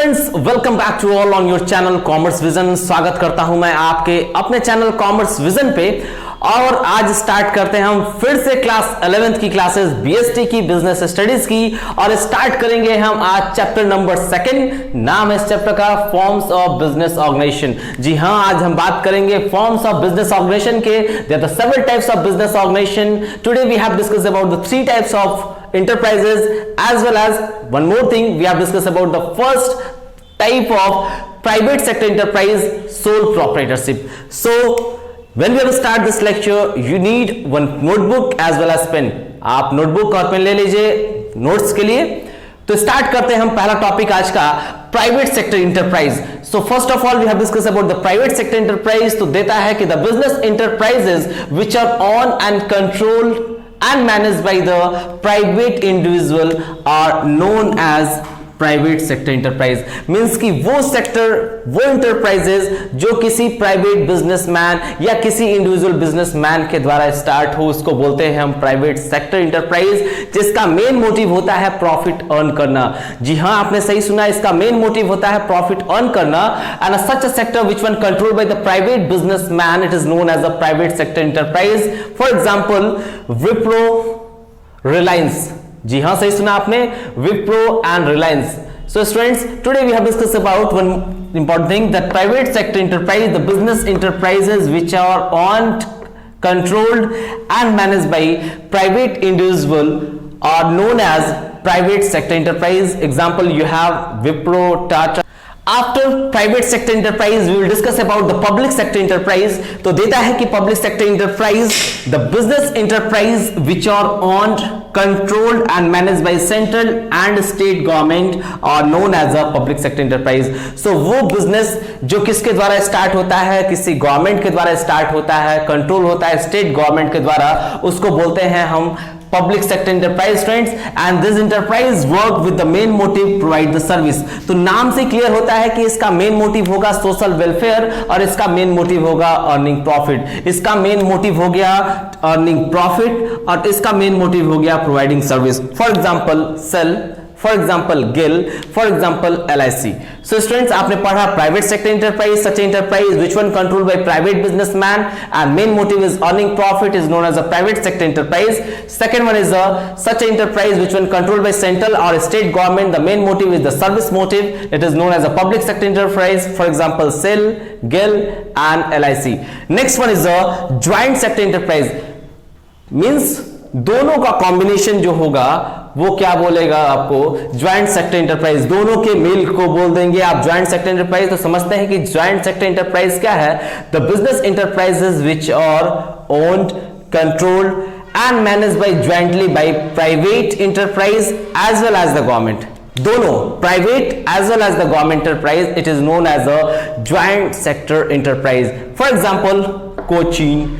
Friends, welcome back to all on your channel commerce vision. स्वागत करता हूं मैं आपके अपने चैनल कॉमर्स विजन पे। और आज स्टार्ट करते हैं हम फिर से क्लास 11th की क्लासेस बीएसटी की, बिजनेस स्टडीज की। और स्टार्ट करेंगे हम आज चैप्टर नंबर 2। नाम है इस चैप्टर का फॉर्म्स ऑफ बिजनेस ऑर्गेनाइजेशन। जी हां, आज हम बात करेंगे फॉर्म्स ऑफ बिजनेस ऑर्गेनाइजेशन के। There are several types of business organisation. Today we have discussed about the 3 types of enterprises, as well as one more thing we have discussed about the first type of private sector enterprise, sole proprietorship. So when we have start this lecture, you need one notebook as well as pen. आप notebook और pen ले लीजिए notes के लिए। तो start करते हैं हम पहला टॉपिक आज का, private sector enterprise. So first of all we have discuss about the private sector enterprise. तो देता है कि the business enterprises which are owned and controlled and managed by the private individual are known as private sector enterprise. Means कि वो sector, वो enterprises जो किसी private businessman या किसी इंडिविजुअल बिजनेसमैन के द्वारा स्टार्ट हो, उसको बोलते हैं हम प्राइवेट सेक्टर इंटरप्राइज, जिसका मेन मोटिव होता है प्रॉफिट अर्न करना। जी हां, आपने सही सुना, इसका मेन मोटिव होता है प्रॉफिट अर्न करना। And such a sector which one controlled by the private businessman, it is known as a private sector enterprise. For example Wipro, Reliance. जी हां, सही सुना आपने, Wipro and Reliance. So students, today we have discussed about one important thing, that private sector enterprise, the business enterprises which are owned, controlled and managed by private individual are known as private sector enterprise. Example, you have Wipro, Tata. After private sector enterprise, we will discuss about the public sector enterprise. तो देता है कि public sector enterprise, the business enterprise which are owned, controlled and managed by central and state government are known as a public sector enterprise. So वो business जो किसके द्वारा start होता है, किसी गवर्नमेंट के द्वारा स्टार्ट होता है, कंट्रोल होता है स्टेट गवर्नमेंट के द्वारा, उसको बोलते हैं हम public sector enterprise friends. And this enterprise work with the main motive provide the service. तो नाम से क्लियर होता है कि इसका मेन मोटिव होगा सोशल वेलफेयर और इसका मेन मोटिव होगा अर्निंग प्रॉफिट। इसका मेन मोटिव हो गया अर्निंग प्रॉफिट और इसका मेन मोटिव हो गया providing service. For example SAIL, for example GAIL, for example LIC। So students, आपने पढ़ा private sector enterprise, such enterprise which one controlled by private businessman and main motive is earning profit is known as a private sector enterprise. Second one is such enterprise which one controlled by central और state government, the main motive is the service motive, it is known as a public sector enterprise. For example SAIL, GAIL and LIC। Next one is a joint sector enterprise. Means दोनों का combination जो होगा वो क्या बोलेगा आपको, joint sector enterprise. दोनों के मेल को बोल देंगे आप ज्वाइंट सेक्टर इंटरप्राइज। तो समझते हैं कि ज्वाइंट सेक्टर इंटरप्राइज क्या है, the business enterprises which are owned, controlled and managed by jointly by private enterprise as well as the government. दोनों private as well as the government enterprise, it is known as a joint sector enterprise. For example Cochin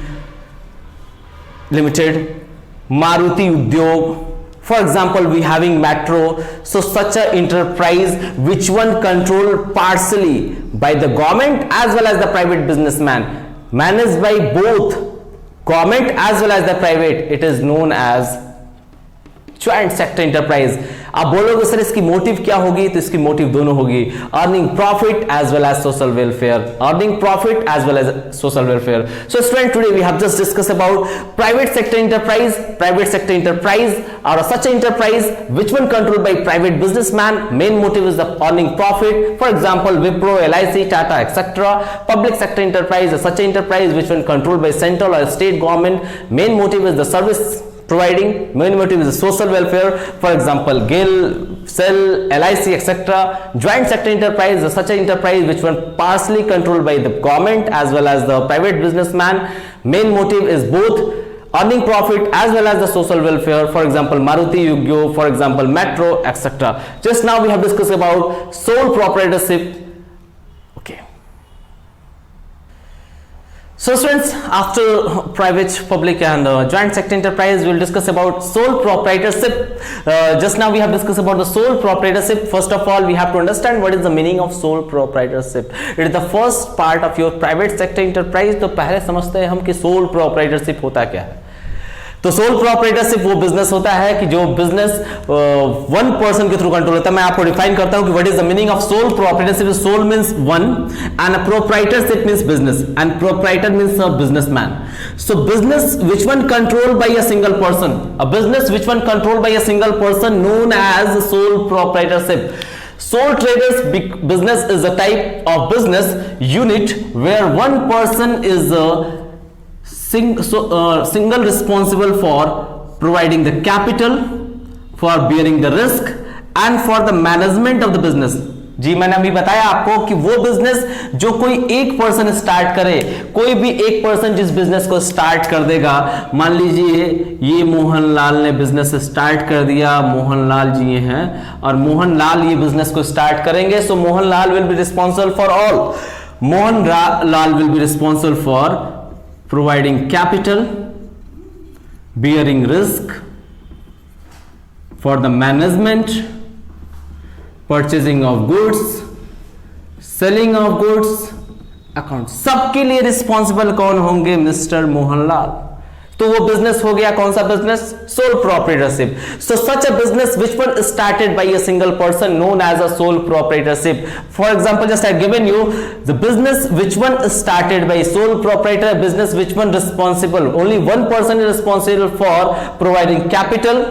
limited, Maruti Udyog, for example we having metro. So such a enterprise which one controlled partially by the government as well as the private businessman, managed by both government as well as the private, it is known as joint sector enterprise. आप बोलोगे sir इसकी motive क्या होगी, तो इसकी motive दोनों होगी, earning profit as well as social welfare, earning profit as well as social welfare. So student, today we have just discuss about private sector enterprise. Private sector enterprise और such enterprise which one controlled by private businessman, main motive is the earning profit. For example Wipro, LIC, Tata etcetera. Public sector enterprise, such enterprise which one controlled by central और state government, main motive is the service providing, main motive is social welfare. For example GIL, Cell, LIC etc. Joint sector enterprise is such an enterprise which one partially controlled by the government as well as the private businessman, main motive is both earning profit as well as the social welfare. For example Maruti Udyog, for example Metro etc. Just now we have discussed about sole proprietorship. Okay, so students, after private, public and joint sector enterprise, we will discuss about sole proprietorship. Just now we have discussed about the sole proprietorship. First of all, we have to understand what is the meaning of sole proprietorship. It is the first part of your private sector enterprise. तो पहले समझते हैं हम कि sole proprietorship होता क्या है। तो सोल प्रोप्राइटरशिप वो बिजनेस होता है कि जो बिजनेस वन पर्सन के थ्रू कंट्रोल होता है। मैं आपको डिफाइन करता हूं कि what is the meaning of sole proprietorship. Sole means one and proprietorship means business and proprietor means a businessman. So business which one controlled by a single person, a business which one controlled by a single person known as sole proprietorship. Sole traders business is a type of business unit where one person is a single responsible for providing the capital, for bearing the risk and for the management of the business। जी मैंने अभी बताया आपको कि वो business जो कोई एक person start करे, कोई भी एक पर्सन जिस बिजनेस को स्टार्ट कर देगा, मान लीजिए ये मोहनलाल ने बिजनेस स्टार्ट कर दिया, मोहनलाल जी ये हैं और मोहनलाल ये बिजनेस को स्टार्ट करेंगे। So Mohanlal will be responsible for all, Mohanlal will be responsible for providing capital, bearing risk, for the management, purchasing of goods, selling of goods, account, सबके लिए रिस्पॉन्सिबल कौन होंगे? मिस्टर मोहनलाल। तो वो बिजनेस हो गया कौन सा business? Sole proprietorship. So such a business which one started by a single person known as a sole proprietorship. For example just I given you the business which one started bye sole proprietor, business which one responsible, only one person is responsible for providing capital,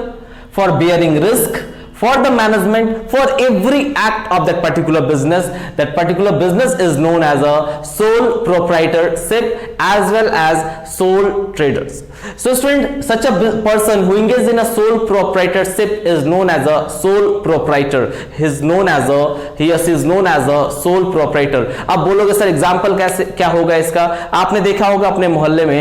for bearing risk, for the management, for every act of that particular business. That particular business is known as a sole proprietorship as well as sole traders. So student, such a person who engages in a sole proprietorship is known as a sole proprietor. He is known as a, he or she is known as a sole proprietor. अब बोलोगे sir example कैसे क्या होगा इसका? आपने देखा होगा अपने मोहल्ले में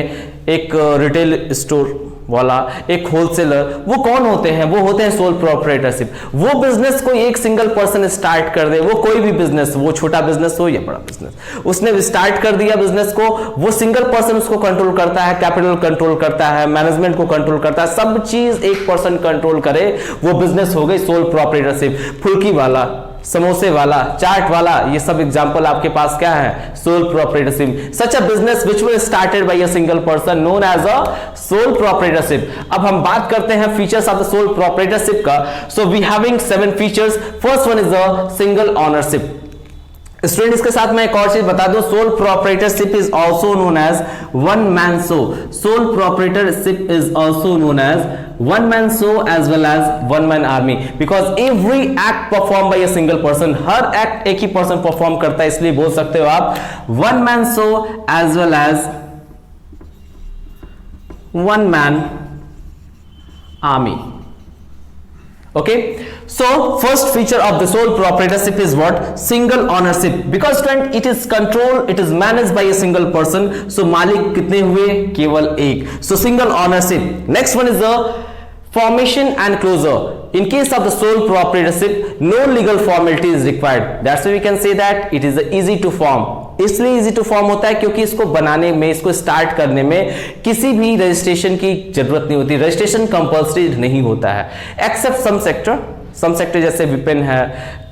एक रिटेल स्टोर वाला, एक होलसेलर, वो कौन होते हैं? वो होते हैं सोल प्रोप्राइटरशिप। वो बिजनेस कोई एक सिंगल पर्सन स्टार्ट कर दे, वो कोई भी बिजनेस, वो छोटा बिजनेस हो या बड़ा बिजनेस, उसने स्टार्ट कर दिया बिजनेस को, वो सिंगल पर्सन उसको कंट्रोल करता है, कैपिटल कंट्रोल करता है, मैनेजमेंट को कंट्रोल करता है, सब चीज एक पर्सन कंट्रोल करे, वो बिजनेस हो गई सोल प्रोप्राइटरशिप। फुल्की वाला, समोसे वाला, चाट वाला, ये सब एग्जांपल आपके पास क्या है? Sole proprietorship. Such a business which was started by a single person known as a sole proprietorship. अब हम बात करते हैं features of the sole proprietorship का। So we having 7 features. First one is a single ownership. Student इसके साथ मैं एक और चीज बता दूं, sole proprietorship is also known as one man show. Sole proprietorship is also known as one man show as well as one man army, because every act performed by a single person, her act एक ही person perform करता है, इसलिए बोल सकते हो आप one man show as well as one man army. Okay, so first feature of the sole proprietorship is what? Single ownership, because student it is controlled, it is managed by a single person. So मालिक कितने हुए? केवल एक. So single ownership. Next one is the formation and closure. In case of the sole proprietorship, no legal formality is required. That's why we can say that it is easy to form. इसलिए easy to form होता है क्योंकि इसको बनाने में, इसको start करने में किसी भी रजिस्ट्रेशन की जरूरत नहीं होती। रजिस्ट्रेशन कंपल्सरी नहीं होता है एक्सेप्ट सम सेक्टर जैसे विपिन है,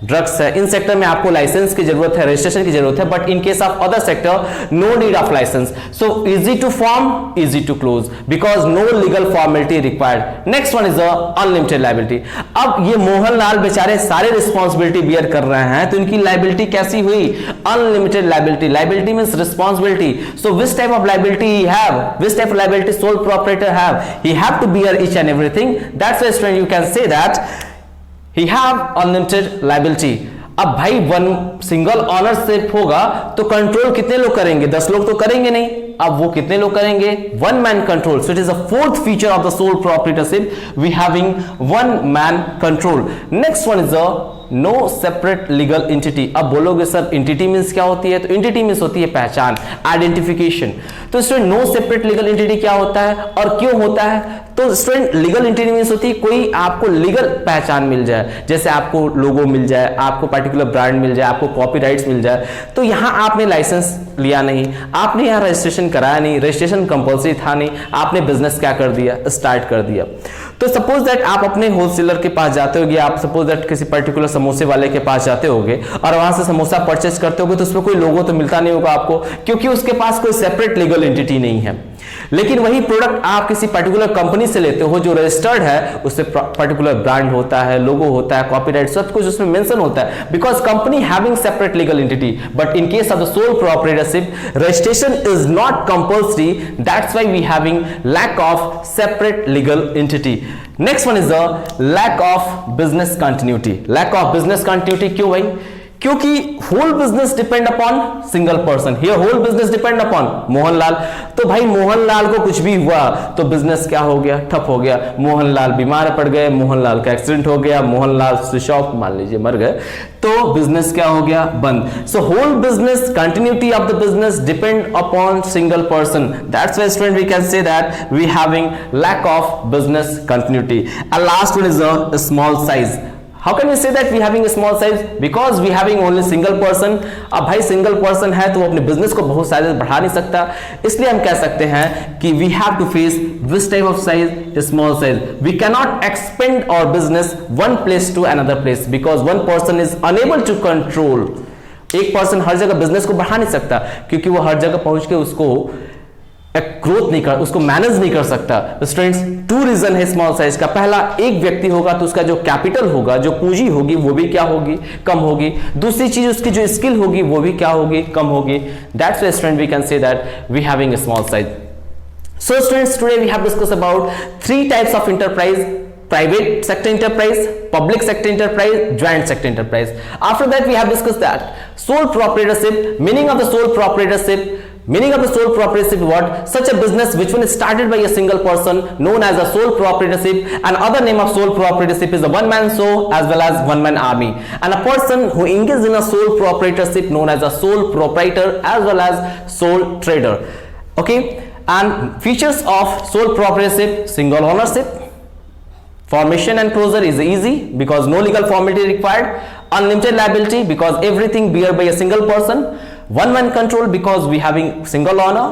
ड्रग्स है, इन सेक्टर में आपको लाइसेंस की जरूरत है, रजिस्ट्रेशन की जरूरत है, but in case of other sector no need of licence. So easy to form, easy to close, because no legal formality required. Next one is unlimited liability. अब ये मोहनलाल बेचारे सारे रिस्पॉन्सिबिलिटी बियर कर रहे हैं, तो इनकी लाइबिलिटी कैसी हुई? Unlimited liability. Liability means responsibility. So which type of liability he have, which type of liability sole proprietor have? He have to bear each and everything. That's why student you can say that he have unlimited liability। अब भाई one single ownership होगा तो control कितने लोग करेंगे? 10 लोग तो करेंगे नहीं। अब वो कितने लोग करेंगे? One man control. So it is a fourth feature of the sole proprietorship, we having one man control. Next one is a no separate legal entity. अब बोलोगे सर एंटिटी मींस क्या होती है? तो एंटिटी मींस होती है पहचान, identification. तो student no separate legal entity क्या होता है और क्यों होता है? तो स्टूडेंट लीगल एंटिटी मींस होती है कोई आपको लीगल पहचान मिल जाए, जैसे आपको लोगो मिल जाए, आपको पर्टिकुलर ब्रांड मिल जाए, आपको कॉपीराइट्स मिल जाए। तो यहां आपने लाइसेंस लिया नहीं, आपने यहां रजिस्ट्रेशन कराया नहीं, रजिस्ट्रेशन कंपल्सरी था नहीं, आपने बिजनेस क्या कर दिया? स्टार्ट कर दिया। तो सपोज दैट आप अपने होलसेलर के पास जाते होगे, आप सपोज दैट किसी पर्टिकुलर समोसे वाले के पास जाते होगे और वहां से समोसा परचेज करते होगे, तो उसमें कोई लोगो तो मिलता नहीं होगा आपको, क्योंकि उसके पास कोई सेपरेट लीगल एंटिटी नहीं है। लेकिन वही प्रोडक्ट आप किसी पर्टिकुलर कंपनी से लेते हो जो रजिस्टर्ड है, उससे पर्टिकुलर ब्रांड होता है, लोगो होता है, कॉपीराइट सब कुछ उसमें मेंशन होता है, because company having separate legal entity. But in case of the sole proprietorship, registration is not compulsory. That's why we having lack of separate legal entity. Next one is the lack of business continuity. Lack of business continuity क्यों भाई? क्योंकि whole business depend upon single person. Here whole business depend upon Mohanlal. तो भाई मोहनलाल को कुछ भी हुआ तो बिजनेस क्या हो गया? ठप हो गया. मोहनलाल बीमार पड़ गए, मोहनलाल का एक्सीडेंट हो गया, मोहनलाल स्विच ऑफ मान लीजिए मर गए, तो बिजनेस क्या हो गया? बंद. So whole business continuity of the business depend upon single person. That's why student we can say that we having lack of business continuity. And last one is a small size. How can we say that we having a small size? Because we having only single person. अब भाई single person है तो वो अपने business को बहुत size बढ़ा नहीं सकता, इसलिए हम कह सकते हैं कि we have to face this type of size, a small size. We cannot expand our business one place to another place because one person is unable to control. एक पर्सन हर जगह बिजनेस को बढ़ा नहीं सकता क्योंकि वो हर जगह पहुंच के उसको ग्रोथ नहीं कर, उसको मैनेज नहीं कर सकता. स्टूडेंट्स, टू रीजन है स्मॉल साइज का. पहला, एक व्यक्ति होगा तो उसका जो कैपिटल होगा, जो पूंजी होगी वो भी क्या होगी? कम होगी. दूसरी चीज, उसकी जो स्किल होगी वो भी क्या होगी? कम होगी. That's why student we can say that we having a small size. So students, today we have discussed about 3 types of enterprise: private sector enterprise, public sector enterprise, joint sector enterprise. After that we have discussed that sole proprietorship. Meaning of the sole proprietorship. Meaning of the sole proprietorship, what? Such a business which one is started by a single person, known as a sole proprietorship. And other name of sole proprietorship is a one-man show as well as one-man army. And a person who engages in a sole proprietorship known as a sole proprietor as well as sole trader. Okay. And features of sole proprietorship: single ownership, formation and closure is easy because no legal formality required, unlimited liability because everything bear by a single person, one-man control because we having single owner,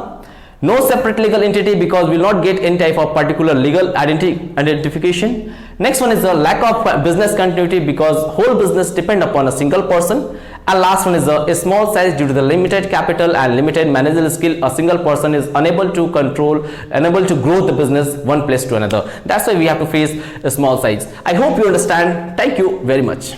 no separate legal entity because we will not get any type of particular legal identification. Next one is the lack of business continuity because whole business depend upon a single person. And last one is a small size due to the limited capital and limited managerial skill. A single person is unable to control, unable to grow the business one place to another. That's why we have to face a small size. I hope you understand. Thank you very much.